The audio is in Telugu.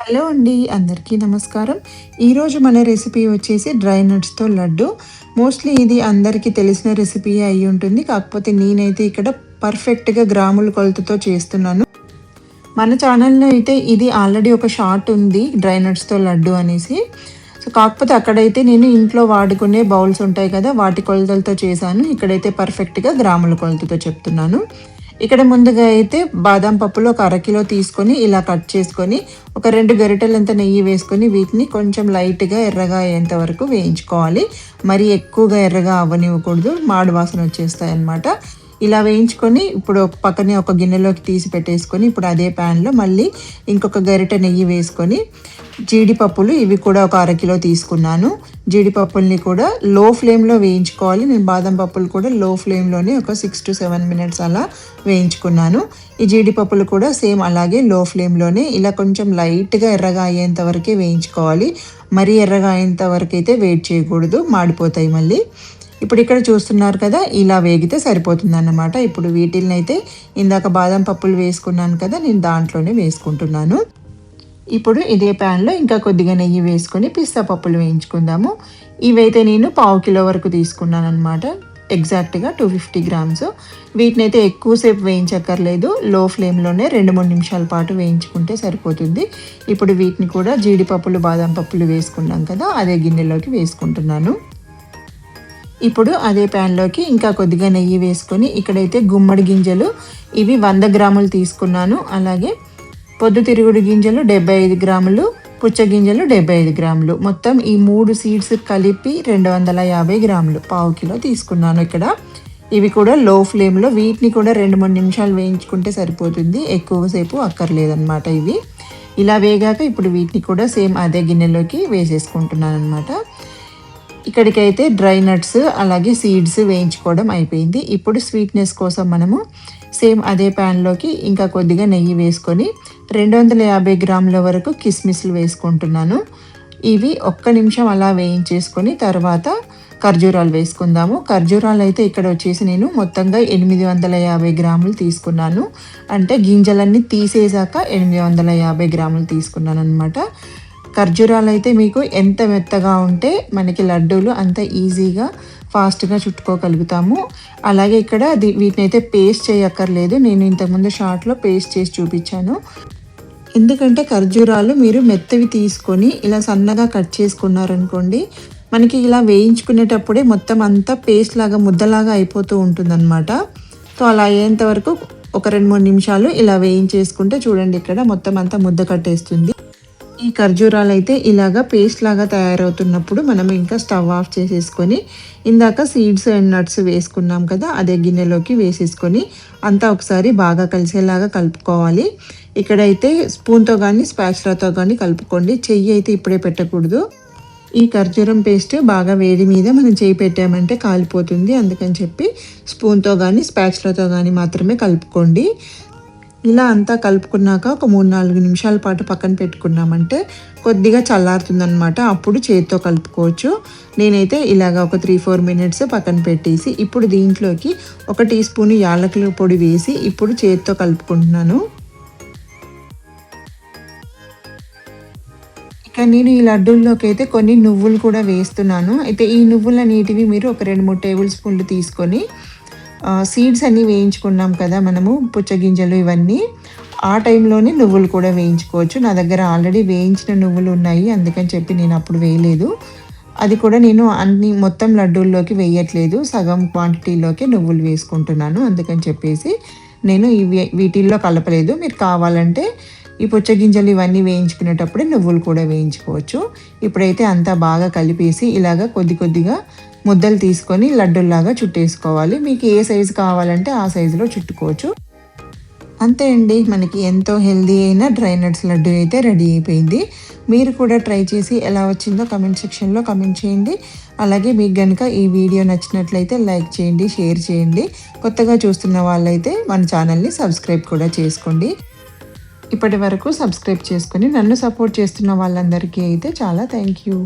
హలో అండి, అందరికీ నమస్కారం. ఈరోజు మన రెసిపీ వచ్చేసి డ్రై నట్స్‌తో లడ్డు. మోస్ట్‌లీ ఇది అందరికీ తెలిసిన రెసిపీయే అయ్యి ఉంటుంది. కాకపోతే నేనైతే ఇక్కడ పర్ఫెక్ట్‌గా గ్రాముల కొలతతో చేస్తున్నాను. మన ఛానల్‌లో అయితే ఇది ఆల్రెడీ ఒక షార్ట్ ఉంది డ్రై నట్స్‌తో లడ్డు అనేసి. కాకపోతే అక్కడైతే నేను ఇంట్లో వాడుకునే బౌల్స్ ఉంటాయి కదా, వాటి కొలతలతో చేశాను. ఇక్కడైతే పర్ఫెక్ట్‌గా గ్రాముల కొలతతో చెప్తున్నాను. ఇక్కడ ముందుగా అయితే బాదం పప్పులు ఒక అరకిలో తీసుకొని ఇలా కట్ చేసుకొని ఒక 2 గరిటెలంత నెయ్యి వేసుకొని వీటిని కొంచెం లైట్గా ఎర్రగా అయ్యేంత వరకు వేయించుకోవాలి. మరీ ఎక్కువగా ఎర్రగా అవ్వనివ్వకూడదు, మాడు వాసన వచ్చేస్తాయి అన్నమాట. ఇలా వేయించుకొని ఇప్పుడు ఒక పక్కనే ఒక గిన్నెలోకి తీసి పెట్టేసుకొని ఇప్పుడు అదే ప్యాన్లో మళ్ళీ ఇంకొక గరిటె నెయ్యి వేసుకొని జీడిపప్పులు ఇవి కూడా ఒక అరకిలో తీసుకున్నాను. జీడిపప్పుల్ని కూడా లో ఫ్లేమ్లో వేయించుకోవాలి. నేను బాదం పప్పులు కూడా లో ఫ్లేమ్లోనే ఒక 6 to 7 మినిట్స్ అలా వేయించుకున్నాను. ఈ జీడిపప్పులు కూడా సేమ్ అలాగే లో ఫ్లేమ్లోనే ఇలా కొంచెం లైట్గా ఎర్రగా అయ్యేంత వరకే వేయించుకోవాలి. మరీ ఎర్రగా అయ్యేంత వరకు అయితే వెయిట్ చేయకూడదు, మాడిపోతాయి మళ్ళీ. ఇప్పుడు ఇక్కడ చూస్తున్నారు కదా, ఇలా వేగితే సరిపోతుందన్నమాట. ఇప్పుడు వీటిల్ని అయితే ఇందాక బాదం పప్పులు వేసుకున్నాను కదా, నేను దాంట్లోనే వేసుకుంటున్నాను. ఇప్పుడు ఇదే ప్యాన్లో ఇంకా కొద్దిగా నెయ్యి వేసుకొని పిస్తా పప్పులు వేయించుకుందాము. ఇవైతే నేను 1/2 కిలో వరకు తీసుకున్నాను అనమాట. ఎగ్జాక్ట్గా 250 గ్రామ్స్. వీటిని అయితే ఎక్కువసేపు వేయించక్కర్లేదు, లో ఫ్లేమ్లోనే 2-3 నిమిషాల పాటు వేయించుకుంటే సరిపోతుంది. ఇప్పుడు వీటిని కూడా జీడిపప్పులు బాదం పప్పులు వేసుకున్నాం కదా, అదే గిన్నెలోకి వేసుకుంటున్నాను. ఇప్పుడు అదే ప్యాన్లోకి ఇంకా కొద్దిగా నెయ్యి వేసుకొని ఇక్కడైతే గుమ్మడి గింజలు ఇవి 100 గ్రాములు తీసుకున్నాను. అలాగే పొద్దుతిరుగుడు గింజలు 75 గ్రాములు, పుచ్చగింజలు 75 గ్రాములు, మొత్తం ఈ 3 సీడ్స్ కలిపి 250 గ్రాములు, 1/2 కిలో తీసుకున్నాను ఇక్కడ. ఇవి కూడా లో ఫ్లేమ్లో వీటిని కూడా 2-3 నిమిషాలు వేయించుకుంటే సరిపోతుంది, ఎక్కువసేపు అక్కర్లేదన్నమాట. ఇవి ఇలా వేగాక ఇప్పుడు వీటిని కూడా సేమ్ అదే గిన్నెలోకి వేసేసుకుంటున్నాను అనమాట. ఇక్కడికైతే డ్రై నట్స్ అలాగే సీడ్స్ వేయించుకోవడం అయిపోయింది. ఇప్పుడు స్వీట్నెస్ కోసం మనము సేమ్ అదే ప్యాన్లోకి ఇంకా కొద్దిగా నెయ్యి వేసుకొని 250 గ్రాముల వరకు కిస్మిస్లు వేసుకుంటున్నాను. ఇవి 1 నిమిషం అలా వేయించేసుకొని తర్వాత ఖర్జూరాలు వేసుకుందాము. ఖర్జూరాలు అయితే ఇక్కడ వచ్చేసి నేను మొత్తంగా 850 గ్రాములు తీసుకున్నాను. అంటే గింజలన్నీ తీసేసాక 850 గ్రాములు తీసుకున్నాను అనమాట. ఖర్జూరాలు అయితే మీకు ఎంత మెత్తగా ఉంటే మనకి లడ్డూలు అంత ఈజీగా ఫాస్ట్గా చుట్టుకోగలుగుతాము. అలాగే ఇక్కడ వీటిని అయితే పేస్ట్ చేయక్కర్లేదు, నేను ఇంతకుముందు షార్ట్లో పేస్ట్ చేసి చూపించాను. ఎందుకంటే ఖర్జూరాలు మీరు మెత్తవి తీసుకొని ఇలా సన్నగా కట్ చేసుకున్నారనుకోండి, మనకి ఇలా వేయించుకునేటప్పుడే మొత్తం అంతా పేస్ట్ లాగా ముద్దలాగా అయిపోతూ ఉంటుందన్నమాట. సో అలా అయ్యేంత వరకు ఒక 2-3 నిమిషాలు ఇలా వేయించేసుకుంటే చూడండి ఇక్కడ మొత్తం అంతా ముద్ద కట్టేస్తుంది. ఈ ఖర్జూరాలు అయితే ఇలాగా పేస్ట్ లాగా తయారవుతున్నప్పుడు మనం ఇంకా స్టవ్ ఆఫ్ చేసేసుకొని ఇందాక సీడ్స్ అండ్ నట్స్ వేసుకున్నాం కదా, అదే గిన్నెలోకి వేసేసుకొని అంతా ఒకసారి బాగా కలిసేలాగా కలుపుకోవాలి. ఇక్కడైతే స్పూన్తో కానీ స్పాచులాతో కానీ కలుపుకోండి, చెయ్యి అయితే ఇప్పుడే పెట్టకూడదు. ఈ ఖర్జూరం పేస్ట్ బాగా వేడి మీద మనం చేయి పెట్టామంటే కాలిపోతుంది, అందుకని చెప్పి స్పూన్తో కానీ స్పాచులాతో కానీ మాత్రమే కలుపుకోండి. ఇలా అంతా కలుపుకున్నాక ఒక 3-4 నిమిషాల పాటు పక్కన పెట్టుకున్నామంటే కొద్దిగా చల్లారుతుందనమాట, అప్పుడు చేతితో కలుపుకోవచ్చు. నేనైతే ఇలాగ ఒక 3-4 మినిట్స్ పక్కన పెట్టేసి ఇప్పుడు దీంట్లోకి 1 టీ స్పూన్ యాలకుల పొడి వేసి ఇప్పుడు చేతితో కలుపుకుంటున్నాను. ఇక నేను ఈ లడ్డూల్లోకి అయితే కొన్ని నువ్వులు కూడా వేస్తున్నాను. అయితే ఈ నువ్వుల నీటివి మీరు ఒక 2-3 టేబుల్ స్పూన్లు తీసుకొని సీడ్స్ అన్నీ వేయించుకున్నాం కదా మనము, పుచ్చగింజలు ఇవన్నీ, ఆ టైంలోనే నువ్వులు కూడా వేయించుకోవచ్చు. నా దగ్గర ఆల్రెడీ వేయించిన నువ్వులు ఉన్నాయి, అందుకని చెప్పి నేను అప్పుడు వేయలేదు. అది కూడా నేను అన్ని మొత్తం లడ్డూల్లోకి వేయట్లేదు, సగం క్వాంటిటీలోకి నువ్వులు వేసుకుంటున్నాను, అందుకని చెప్పేసి నేను వీటిల్లో కలపలేదు. మీరు కావాలంటే ఈ పుచ్చగింజలు ఇవన్నీ వేయించుకునేటప్పుడే నువ్వులు కూడా వేయించుకోవచ్చు. ఇప్పుడైతే అంతా బాగా కలిపేసి ఇలాగ కొద్దిగా ముద్దలు తీసుకొని లడ్డూల్లాగా చుట్టేసుకోవాలి. మీకు ఏ సైజు కావాలంటే ఆ సైజులో చుట్టుకోవచ్చు. అంతే అండి, మనకి ఎంతో హెల్దీ అయిన డ్రై నట్స్ లడ్డు అయితే రెడీ అయిపోయింది. మీరు కూడా ట్రై చేసి ఎలా వచ్చిందో కమెంట్ సెక్షన్లో కమెంట్ చేయండి. అలాగే మీకు కనుక ఈ వీడియో నచ్చినట్లయితే లైక్ చేయండి, షేర్ చేయండి. కొత్తగా చూస్తున్న వాళ్ళైతే మన ఛానల్ని సబ్స్క్రైబ్ కూడా చేసుకోండి. ఇప్పటి వరకు సబ్స్క్రైబ్ చేసుకొని నన్ను సపోర్ట్ చేస్తున్న వాళ్ళందరికీ అయితే చాలా థ్యాంక్ యూ.